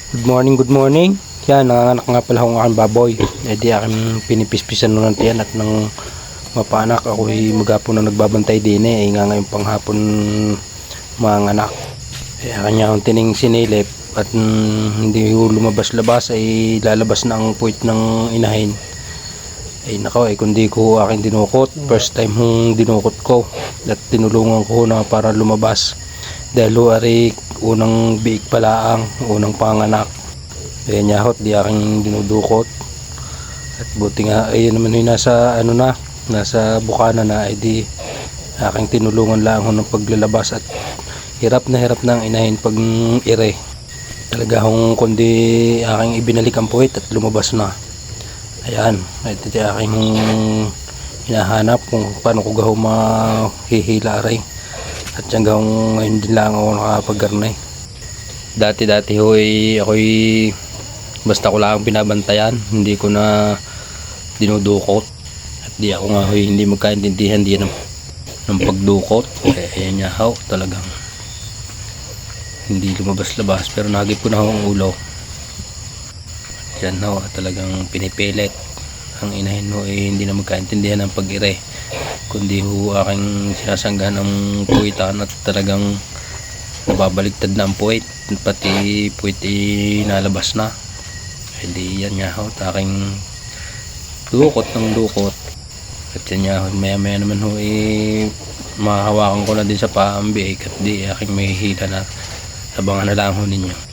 Good morning, good morning. Yan, nanganak nga pala akong aking baboy. E di aking pinipispisan nun ng tiyan at nang mapanak ako'y maghapon na nagbabantay din eh. Nga ngayong panghapon mga anak. E kanya akong tining sinilip at hindi lumabas-labas ay lalabas na ang puwit ng inahin. Ay nako, ay kundi ko aking dinukot. First time hong dinukot ko at tinulungan ko na para lumabas. Dahil ari unang biik pala ang unang panganak. Kaya nyahot di aking dinudukot. At buti nga ay naman yung nasa bukana na ay di aking tinulungan lang ho ng paglalabas at hirap na ang inahin pag ire. Talaga hong kundi aking ibinalik ang puwit at lumabas na. Ayan, ito di aking hinahanap kung paano ko gaho mahihila rin. At hanggang ngayon din lang ako nakapaggarnay. Dati ako'y basta ko lang binabantayan, hindi ko na dinudukot. At di ako nga hindi magkaintindihan din ng pagdukot. Kaya ayan niya ho, talagang hindi lumabas-labas pero nagip ko na ho ang ulo. Yan ho, talagang pinipilit ang inahin ho hindi na magkaintindihan ng pag-ire, kundi ho aking sinasanggahan ng puwitan at talagang nababaliktad na ang puwit, pati puwit nalabas na. Hindi yan nga ho, aking dukot ng dukot. At yan nga ho, maya naman ho mahahawakan ko na din sa paambiik at di aking may hila na. Abangan na lang ho ninyo.